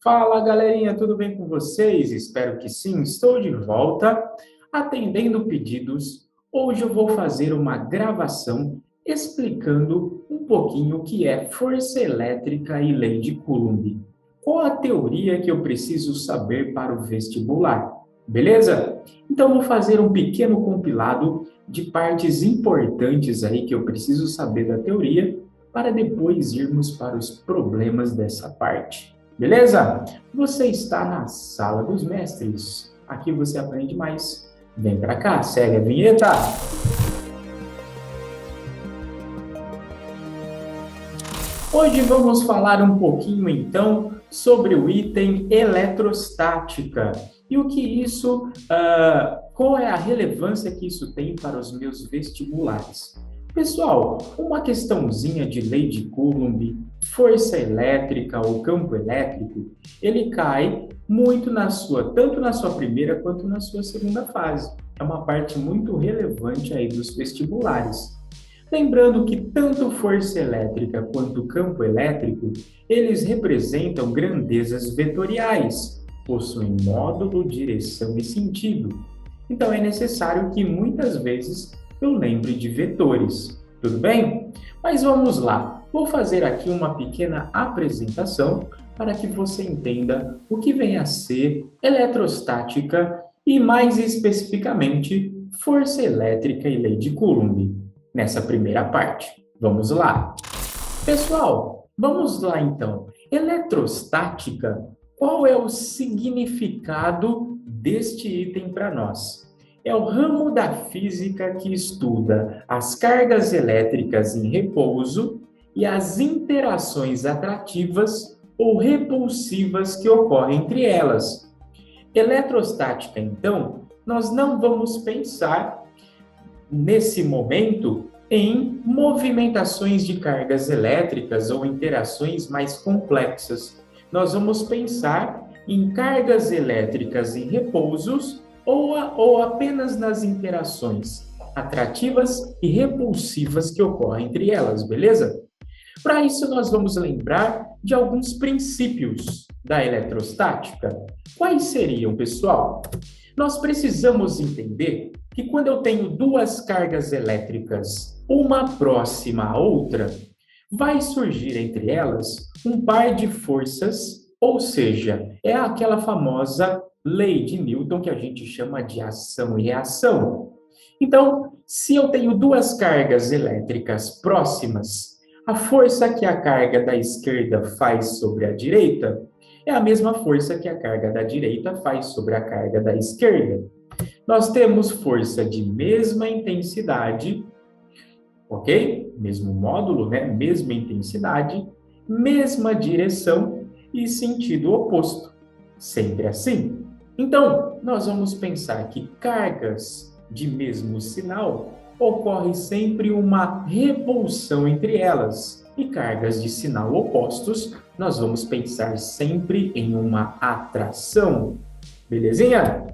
Fala, galerinha, tudo bem com vocês? Espero que sim. Estou de volta atendendo pedidos. Hoje eu vou fazer uma gravação explicando um pouquinho o que é força elétrica e lei de Coulomb. Qual a teoria que eu preciso saber para o vestibular? Beleza? Então vou fazer um pequeno compilado de partes importantes aí que eu preciso saber da teoria para depois irmos para os problemas dessa parte. Beleza? Você está na Sala dos Mestres. Aqui você aprende mais. Vem para cá, segue a vinheta. Hoje vamos falar um pouquinho, então, sobre o item eletrostática. E o que isso, qual é a relevância que isso tem para os meus vestibulares? Pessoal, uma questãozinha de lei de Coulomb, força elétrica ou campo elétrico, ele cai muito tanto na sua primeira quanto na sua segunda fase. É uma parte muito relevante aí dos vestibulares. Lembrando que tanto força elétrica quanto campo elétrico, eles representam grandezas vetoriais, possuem módulo, direção e sentido. Então é necessário que muitas vezes eu lembre de vetores, tudo bem? Mas vamos lá, vou fazer aqui uma pequena apresentação para que você entenda o que vem a ser eletrostática e, mais especificamente, força elétrica e lei de Coulomb, nessa primeira parte. Vamos lá. Pessoal, vamos lá então. Eletrostática, qual é o significado deste item para nós? É o ramo da física que estuda as cargas elétricas em repouso e as interações atrativas ou repulsivas que ocorrem entre elas. Eletrostática, então, nós não vamos pensar, nesse momento, em movimentações de cargas elétricas ou interações mais complexas. Nós vamos pensar em cargas elétricas em repousos ou apenas nas interações atrativas e repulsivas que ocorrem entre elas, beleza? Para isso, nós vamos lembrar de alguns princípios da eletrostática. Quais seriam, pessoal? Nós precisamos entender que quando eu tenho duas cargas elétricas, uma próxima à outra, vai surgir entre elas um par de forças, ou seja, é aquela famosa lei de Newton que a gente chama de ação e reação. Então, se eu tenho duas cargas elétricas próximas, a força que a carga da esquerda faz sobre a direita é a mesma força que a carga da direita faz sobre a carga da esquerda. Nós temos força de mesma intensidade, ok? Mesmo módulo, né? Mesma intensidade, mesma direção e sentido oposto. Sempre assim. Então, nós vamos pensar que cargas de mesmo sinal ocorre sempre uma repulsão entre elas. E cargas de sinal opostos, nós vamos pensar sempre em uma atração. Belezinha?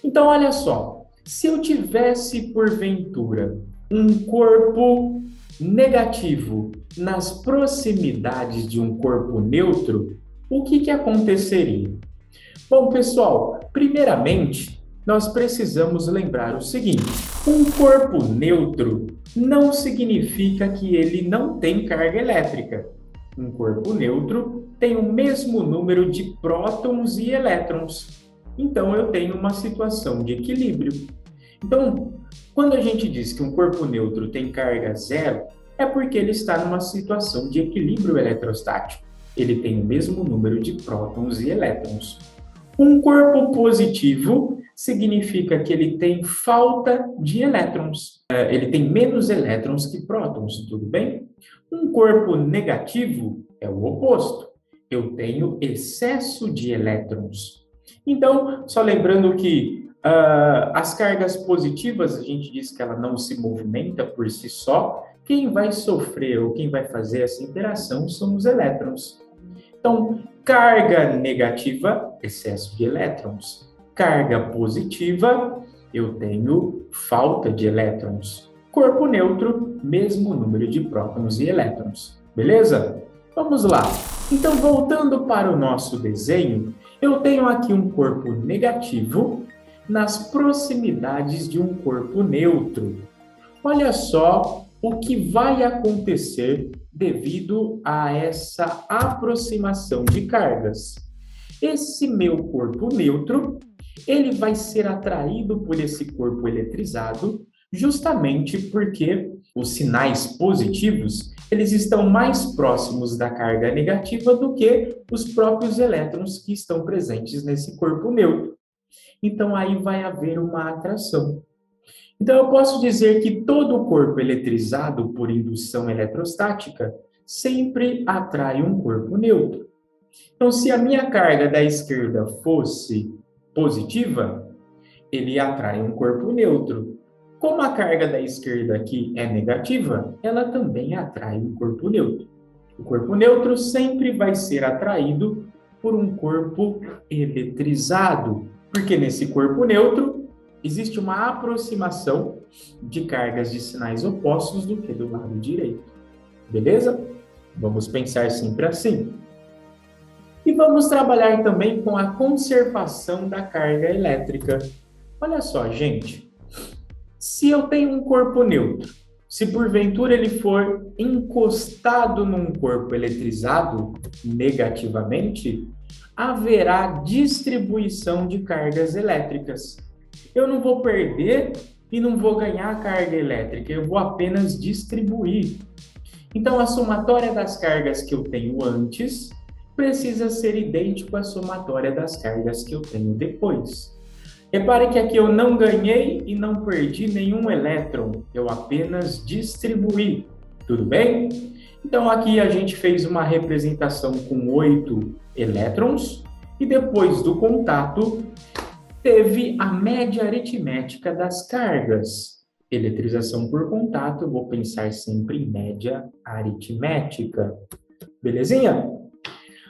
Então, olha só. Se eu tivesse, porventura, um corpo negativo nas proximidades de um corpo neutro, o que aconteceria? Bom, pessoal, primeiramente, nós precisamos lembrar o seguinte: um corpo neutro não significa que ele não tem carga elétrica. Um corpo neutro tem o mesmo número de prótons e elétrons. Então, eu tenho uma situação de equilíbrio. Então, quando a gente diz que um corpo neutro tem carga zero, é porque ele está numa situação de equilíbrio eletrostático. Ele tem o mesmo número de prótons e elétrons. Um corpo positivo significa que ele tem falta de elétrons. Ele tem menos elétrons que prótons, tudo bem? Um corpo negativo é o oposto. Eu tenho excesso de elétrons. Então, só lembrando que as cargas positivas, a gente diz que ela não se movimenta por si só. Quem vai sofrer ou quem vai fazer essa interação são os elétrons. Então, carga negativa, excesso de elétrons. Carga positiva, eu tenho falta de elétrons. Corpo neutro, mesmo número de prótons e elétrons. Beleza? Vamos lá. Então, voltando para o nosso desenho, eu tenho aqui um corpo negativo nas proximidades de um corpo neutro. Olha só o que vai acontecer devido a essa aproximação de cargas. Esse meu corpo neutro, ele vai ser atraído por esse corpo eletrizado, justamente porque os sinais positivos, eles estão mais próximos da carga negativa do que os próprios elétrons que estão presentes nesse corpo neutro. Então aí vai haver uma atração. Então, eu posso dizer que todo corpo eletrizado por indução eletrostática sempre atrai um corpo neutro. Então, se a minha carga da esquerda fosse positiva, ele atrai um corpo neutro. Como a carga da esquerda aqui é negativa, ela também atrai um corpo neutro. O corpo neutro sempre vai ser atraído por um corpo eletrizado, porque nesse corpo neutro existe uma aproximação de cargas de sinais opostos do que do lado direito. Beleza? Vamos pensar sempre assim. E vamos trabalhar também com a conservação da carga elétrica. Olha só, gente. Se eu tenho um corpo neutro, se porventura ele for encostado num corpo eletrizado negativamente, haverá distribuição de cargas elétricas. Eu não vou perder e não vou ganhar carga elétrica, eu vou apenas distribuir. Então, a somatória das cargas que eu tenho antes precisa ser idêntico à somatória das cargas que eu tenho depois. Repare que aqui eu não ganhei e não perdi nenhum elétron, eu apenas distribuí. Tudo bem? Então, aqui a gente fez uma representação com 8 elétrons e depois do contato, teve a média aritmética das cargas. Eletrização por contato, eu vou pensar sempre em média aritmética. Belezinha?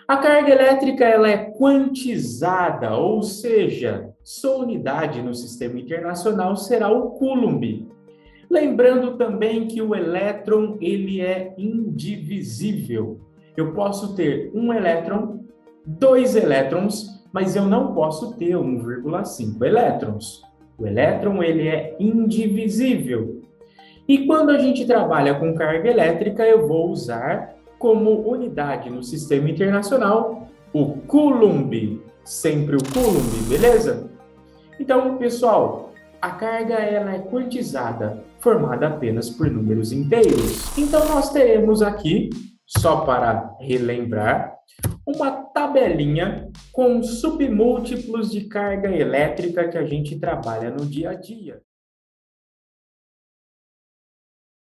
A carga elétrica ela é quantizada, ou seja, sua unidade no sistema internacional será o Coulomb. Lembrando também que o elétron ele é indivisível. Eu posso ter um elétron, 2 elétrons, mas eu não posso ter 1,5 elétrons. O elétron ele é indivisível. E quando a gente trabalha com carga elétrica, eu vou usar como unidade no sistema internacional o Coulomb, sempre o Coulomb, beleza? Então, pessoal, a carga ela é quantizada, formada apenas por números inteiros. Então, nós teremos aqui, só para relembrar, uma tabelinha com submúltiplos de carga elétrica que a gente trabalha no dia a dia.